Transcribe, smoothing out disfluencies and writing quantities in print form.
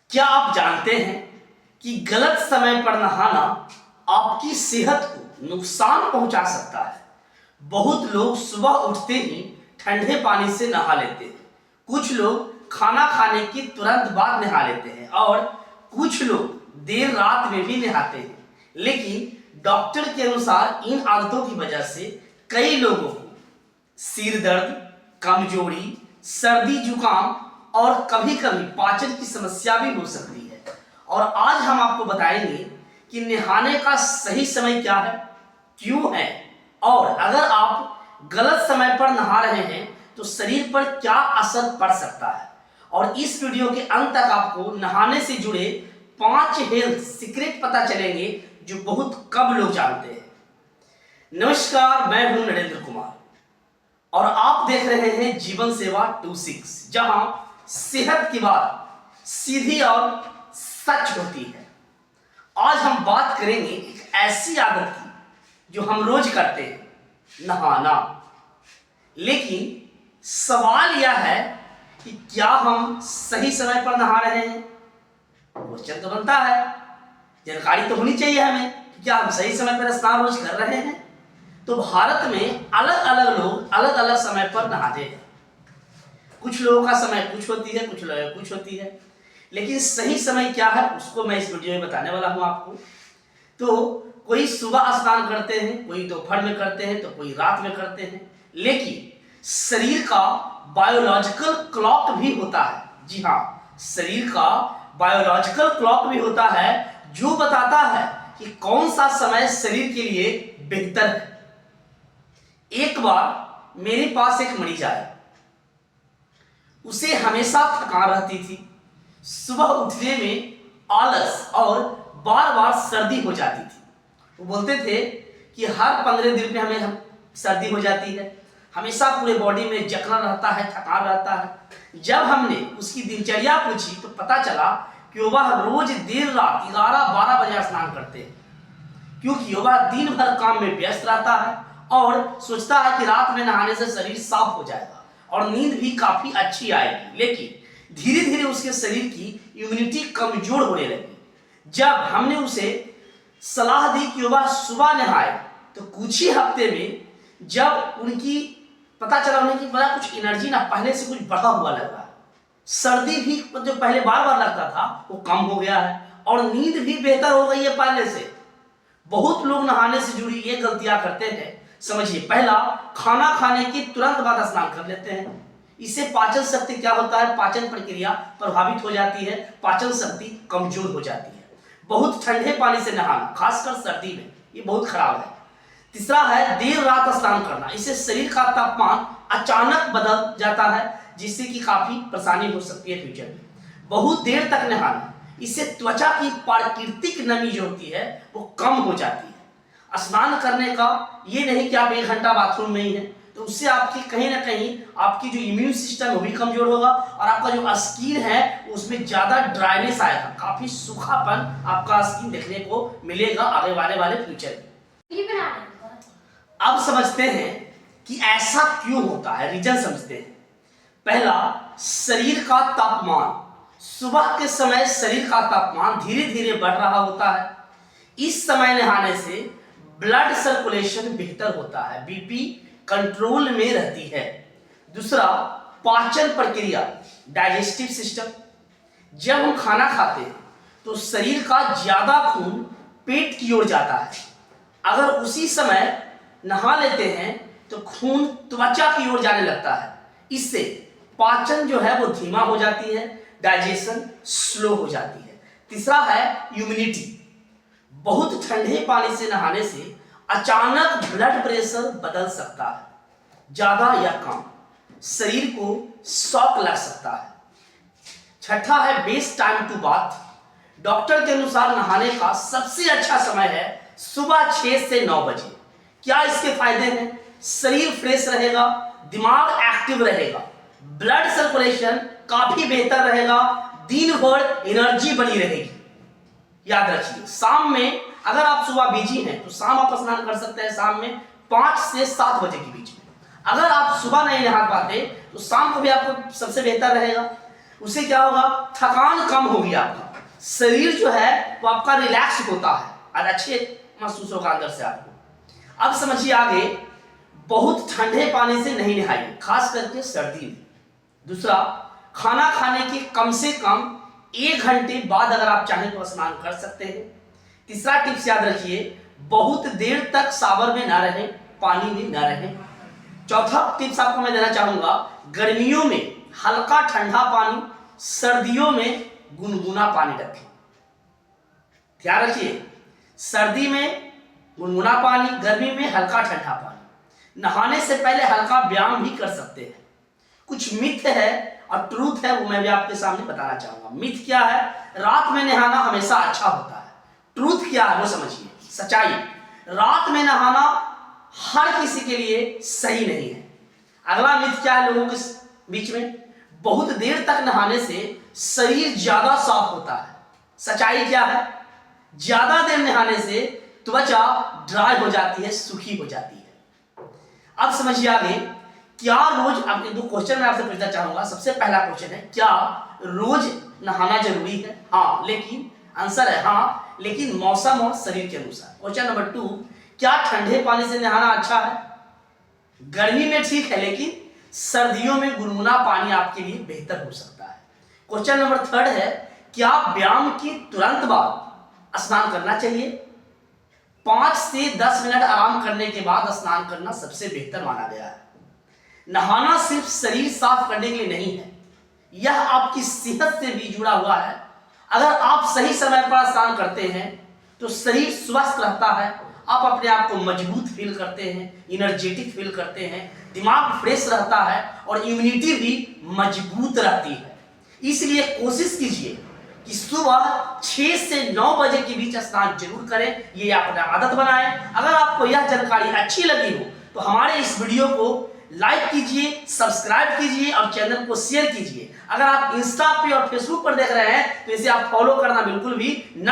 क्या आप जानते हैं कि गलत समय पर नहाना आपकी सेहत को नुकसान पहुंचा सकता है। बहुत लोग सुबह उठते ही ठंडे पानी से नहा लेते हैं, कुछ लोग खाना खाने की तुरंत बाद नहा लेते हैं और कुछ लोग देर रात में भी नहाते हैं। लेकिन डॉक्टर के अनुसार इन आदतों की वजह से कई लोगों को सिर दर्द, कमजोरी, सर्दी जुकाम और कभी कभी पाचन की समस्या भी हो सकती है। और आज हम आपको बताएंगे कि नहाने का सही समय क्या है, क्यों है, और अगर आप गलत समय पर नहा रहे हैं तो शरीर पर क्या असर पड़ सकता है। और इस वीडियो के अंत तक आपको नहाने से जुड़े 5 हेल्थ सीक्रेट पता चलेंगे जो बहुत कम लोग जानते हैं। नमस्कार, मैं हूं नरेंद्र कुमार और आप देख रहे हैं जीवन सेवा 26, जहां सेहत की बात सीधी और सच होती है। आज हम बात करेंगे एक ऐसी आदत की जो हम रोज करते हैं, नहाना। लेकिन सवाल यह है कि क्या हम सही समय पर नहा रहे हैं। क्वेश्चन तो बनता है, जानकारी तो होनी चाहिए हमें कि क्या हम सही समय पर स्नान रोज कर रहे हैं। तो भारत में अलग अलग लोग अलग अलग समय पर नहाते हैं। कुछ लोगों का समय कुछ होती है, कुछ लोगों कुछ होती है, लेकिन सही समय क्या है उसको मैं इस वीडियो में बताने वाला हूं आपको। तो कोई सुबह स्नान करते हैं, कोई दोपहर में करते हैं, तो कोई रात में करते हैं। लेकिन शरीर का बायोलॉजिकल क्लॉक भी होता है। जी हाँ, शरीर का बायोलॉजिकल क्लॉक भी होता है जो बताता है कि कौन सा समय शरीर के लिए बेहतर है। एक बार मेरे पास एक मरीज आया, उसे हमेशा थकान रहती थी, सुबह उठने में आलस और बार बार सर्दी हो जाती थी। वो बोलते थे कि हर 15 दिन में हमें सर्दी हो जाती है, हमेशा पूरे बॉडी में जकड़न रहता है, थकान रहता है। जब हमने उसकी दिनचर्या पूछी तो पता चला कि वह रोज देर रात 11-12 बजे स्नान करते हैं, क्योंकि वह दिन भर काम में व्यस्त रहता है और सोचता है कि रात में नहाने से शरीर साफ हो जाएगा और नींद भी काफी अच्छी आएगी। लेकिन धीरे धीरे उसके शरीर की इम्यूनिटी कमजोर होने लगी। जब हमने उसे सलाह दी कि वह सुबह नहाए तो कुछ ही हफ्ते में जब उनकी पता चला उन्हें कि बड़ा कुछ एनर्जी ना पहले से कुछ बढ़ा हुआ लग रहा है, सर्दी भी जो पहले बार बार लगता था वो कम हो गया है और नींद भी बेहतर हो गई है पहले से। बहुत लोग नहाने से जुड़ी ये गलतियां करते हैं। समझिए, पहला, खाना खाने के तुरंत बाद स्नान कर लेते हैं। इससे पाचन शक्ति क्या होता है, पाचन प्रक्रिया प्रभावित हो जाती है, पाचन शक्ति कमजोर हो जाती है। बहुत ठंडे पानी से नहाना, खासकर सर्दी में, ये बहुत खराब है। तीसरा है देर रात स्नान करना। इससे शरीर का तापमान अचानक बदल जाता है, जिससे कि काफी परेशानी हो सकती है फ्यूचर में। बहुत देर तक नहाना, इससे त्वचा की प्राकृतिक नमी जो होती है वो कम हो जाती है। स्नान करने का ये नहीं कि आप 1 घंटा बाथरूम में ही हैं, तो उससे आपकी कहीं ना कहीं आपकी जो इम्यून सिस्टम है वो भी कमजोर होगा और आपका जो स्किन है उसमें ज्यादा ड्राइनेस आएगा, काफी सूखापन आपका स्किन देखने को मिलेगा आगे वाले फ्यूचर में। अब समझते हैं कि ऐसा क्यों होता है, रीजन समझते हैं। पहला, शरीर का तापमान। सुबह के समय शरीर का तापमान धीरे धीरे बढ़ रहा होता है। इस समय नहाने से ब्लड सर्कुलेशन बेहतर होता है, बीपी कंट्रोल में रहती है। दूसरा, पाचन प्रक्रिया, डाइजेस्टिव सिस्टम। जब हम खाना खाते हैं तो शरीर का ज्यादा खून पेट की ओर जाता है। अगर उसी समय नहा लेते हैं तो खून त्वचा की ओर जाने लगता है। इससे पाचन जो है वो धीमा हो जाती है, डाइजेशन स्लो हो जाती है। तीसरा है इम्यूनिटी। बहुत ठंडे पानी से नहाने से अचानक ब्लड प्रेशर बदल सकता है, ज्यादा या कम, शरीर को शॉक लग सकता है। छठा है best time to bath. Doctor के अनुसार नहाने का सबसे अच्छा समय है सुबह 6 से 9 बजे। क्या इसके फायदे हैं? शरीर फ्रेश रहेगा, दिमाग एक्टिव रहेगा, ब्लड सर्कुलेशन काफी बेहतर रहेगा, दिन भर एनर्जी बनी रहेगी। याद रखिए, शाम में अगर आप सुबह बिजी हैं तो शाम आप स्नान कर सकते हैं, शाम में 5 से 7 बजे के बीच में। अगर आप सुबह नहीं नहा पाते तो शाम को भी आपको सबसे बेहतर रहेगा। उससे क्या होगा, थकान कम होगी, आपका शरीर जो है वो आपका रिलैक्स होता है और अच्छे महसूस होगा अंदर से आपको। अब समझिए आगे, बहुत ठंडे पानी से नहीं नहाइए, खास करके सर्दी में। दूसरा, खाना खाने के कम से कम 1 घंटे बाद अगर आप चाहें तो स्नान कर सकते हैं। तीसरा टिप्स याद रखिए, बहुत देर तक शावर में ना रहें, पानी में ना रहें। चौथा टिप्स आपको मैं देना चाहूंगा, गर्मियों में हल्का ठंडा पानी, सर्दियों में गुनगुना पानी रखें। ध्यान रखिए, सर्दी में गुनगुना पानी, गर्मी में हल्का ठंडा पानी। नहाने से पहले हल्का व्यायाम भी कर सकते हैं। कुछ मिथ है और ट्रूथ है, वो मैं भी आपके सामने बताना चाहूंगा। मिथ क्या है, रात में नहाना हमेशा अच्छा होता है। ट्रूथ क्या है वो समझिए, सच्चाई, रात में नहाना हर किसी के लिए सही नहीं है। अगला मिथ क्या है लोगों के बीच में, बहुत देर तक नहाने से शरीर ज्यादा साफ होता है। सच्चाई क्या है, ज्यादा देर नहाने से त्वचा ड्राई हो जाती है, सूखी हो जाती है। अब समझिए आगे, क्या रोज, आपके 2 क्वेश्चन मैं आपसे पूछना चाहूंगा। सबसे पहला क्वेश्चन है, क्या रोज नहाना जरूरी है? हाँ, लेकिन आंसर है हाँ, लेकिन मौसम और शरीर के अनुसार। क्वेश्चन नंबर 2, क्या ठंडे पानी से नहाना अच्छा है? गर्मी में ठीक है, लेकिन सर्दियों में गुनगुना पानी आपके लिए बेहतर हो सकता है। क्वेश्चन नंबर 3 है, क्या व्यायाम के तुरंत बाद स्नान करना चाहिए? 5 से 10 मिनट आराम करने के बाद स्नान करना सबसे बेहतर माना गया है। नहाना सिर्फ शरीर साफ करने के लिए नहीं है, यह आपकी सेहत से भी जुड़ा हुआ है। अगर आप सही समय पर स्नान करते हैं तो शरीर स्वस्थ रहता है, आप अपने आप को मजबूत फील करते हैं, एनर्जेटिक फील करते हैं, दिमाग फ्रेश रहता है और इम्यूनिटी भी मजबूत रहती है। इसलिए कोशिश कीजिए कि सुबह 6 से 9 बजे के बीच स्नान जरूर करें, ये अपना आदत बनाएं। अगर आपको यह जानकारी अच्छी लगी हो तो हमारे इस वीडियो को लाइक कीजिए, सब्सक्राइब कीजिए और चैनल को शेयर कीजिए। अगर आप इंस्टा पे और फेसबुक पर देख रहे हैं तो इसे आप फॉलो करना बिल्कुल भी ना